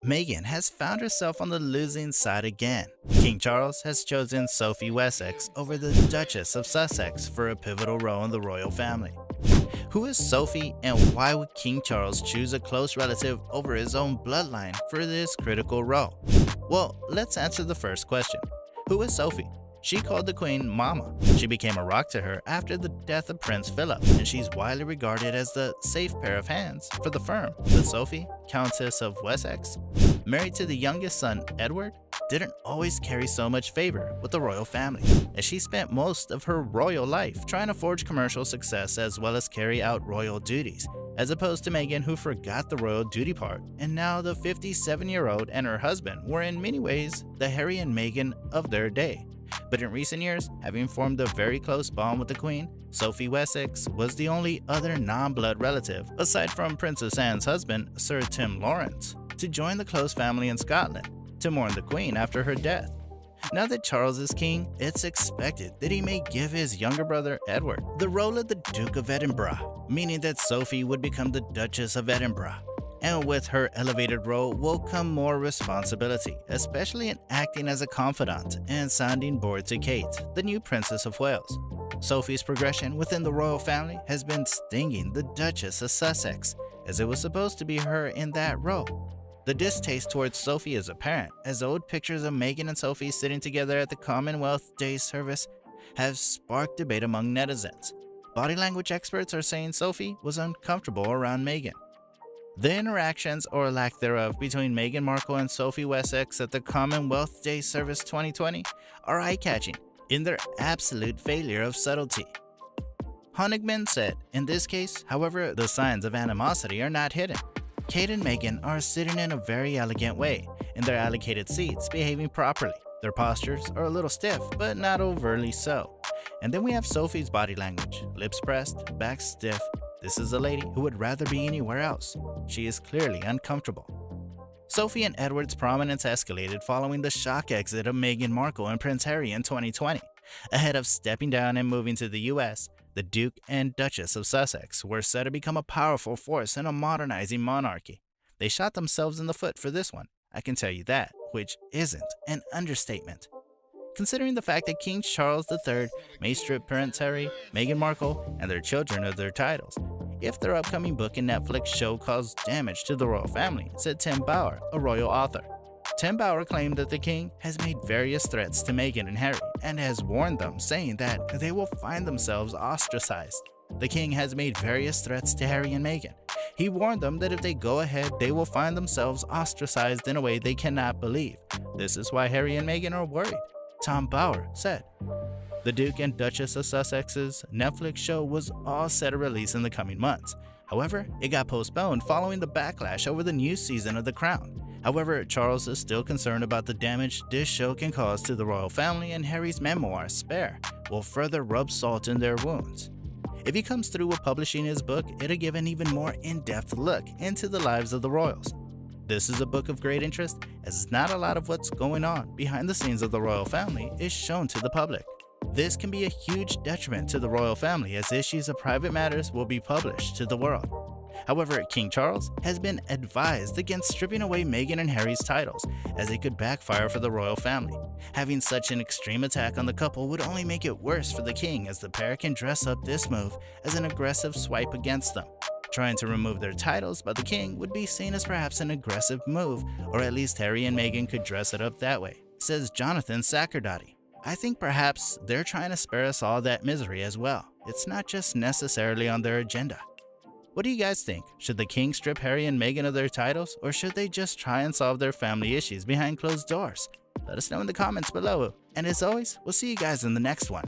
Meghan has found herself on the losing side again. King Charles has chosen Sophie Wessex over the Duchess of Sussex for a pivotal role in the royal family. Who is Sophie, and why would King Charles choose a close relative over his own bloodline for this critical role? Well, let's answer the first question. Who is Sophie? She called the Queen Mama. She became a rock to her after the death of Prince Phillip, and she's widely regarded as the safe pair of hands for the firm. But Sophie, Countess of Wessex, married to the youngest son, Edward, didn't always carry so much favor with the royal family, as she spent most of her royal life trying to forge commercial success as well as carry out royal duties, as opposed to Meghan, who forgot the royal duty part, and now the 57-year-old and her husband were in many ways the Harry and Meghan of their day. But in recent years, having formed a very close bond with the Queen, Sophie Wessex was the only other non-blood relative, aside from Princess Anne's husband, Sir Tim Lawrence, to join the close family in Scotland to mourn the Queen after her death. Now that Charles is king, it's expected that he may give his younger brother, Edward, the role of the Duke of Edinburgh, meaning that Sophie would become the Duchess of Edinburgh. And with her elevated role will come more responsibility, especially in acting as a confidant and sounding board to Kate, the new Princess of Wales. Sophie's progression within the royal family has been stinging the Duchess of Sussex, as it was supposed to be her in that role. The distaste towards Sophie is apparent, as old pictures of Meghan and Sophie sitting together at the Commonwealth Day service have sparked debate among netizens. Body language experts are saying Sophie was uncomfortable around Meghan. The interactions, or lack thereof, between Meghan Markle and Sophie Wessex at the Commonwealth Day Service 2020 are eye-catching in their absolute failure of subtlety. Honigman said, in this case, however, the signs of animosity are not hidden. Kate and Meghan are sitting in a very elegant way, in their allocated seats, behaving properly. Their postures are a little stiff, but not overtly so. And then we have Sophie's body language, lips pressed, back stiff. This is a lady who would rather be anywhere else. She is clearly uncomfortable. Sophie and Edward's prominence escalated following the shock exit of Meghan Markle and Prince Harry in 2020. Ahead of stepping down and moving to the US, the Duke and Duchess of Sussex were set to become a powerful force in a modernizing monarchy. They shot themselves in the foot for this one, I can tell you that, which isn't an understatement. Considering the fact that King Charles III may strip Prince Harry, Meghan Markle, and their children of their titles if their upcoming book and Netflix show caused damage to the royal family, said Tim Bauer, a royal author. Tim Bauer claimed that the king has made various threats to Meghan and Harry and has warned them, saying that they will find themselves ostracized. The king has made various threats to Harry and Meghan. He warned them that if they go ahead, they will find themselves ostracized in a way they cannot believe. This is why Harry and Meghan are worried, Tom Bauer said. The Duke and Duchess of Sussex's Netflix show was all set to release in the coming months. However, it got postponed following the backlash over the new season of The Crown. However, Charles is still concerned about the damage this show can cause to the royal family, and Harry's memoir, Spare, will further rub salt in their wounds. If he comes through with publishing his book, it'll give an even more in-depth look into the lives of the royals. This is a book of great interest, as not a lot of what's going on behind the scenes of the royal family is shown to the public. This can be a huge detriment to the royal family, as issues of private matters will be published to the world. However, King Charles has been advised against stripping away Meghan and Harry's titles, as it could backfire for the royal family. Having such an extreme attack on the couple would only make it worse for the king, as the pair can dress up this move as an aggressive swipe against them. Trying to remove their titles by the king would be seen as perhaps an aggressive move, or at least Harry and Meghan could dress it up that way, says Jonathan Sacerdoti. I think perhaps they're trying to spare us all that misery as well. It's not just necessarily on their agenda. What do you guys think? Should the king strip Harry and Meghan of their titles, or should they just try and solve their family issues behind closed doors? Let us know in the comments below. And as always, we'll see you guys in the next one.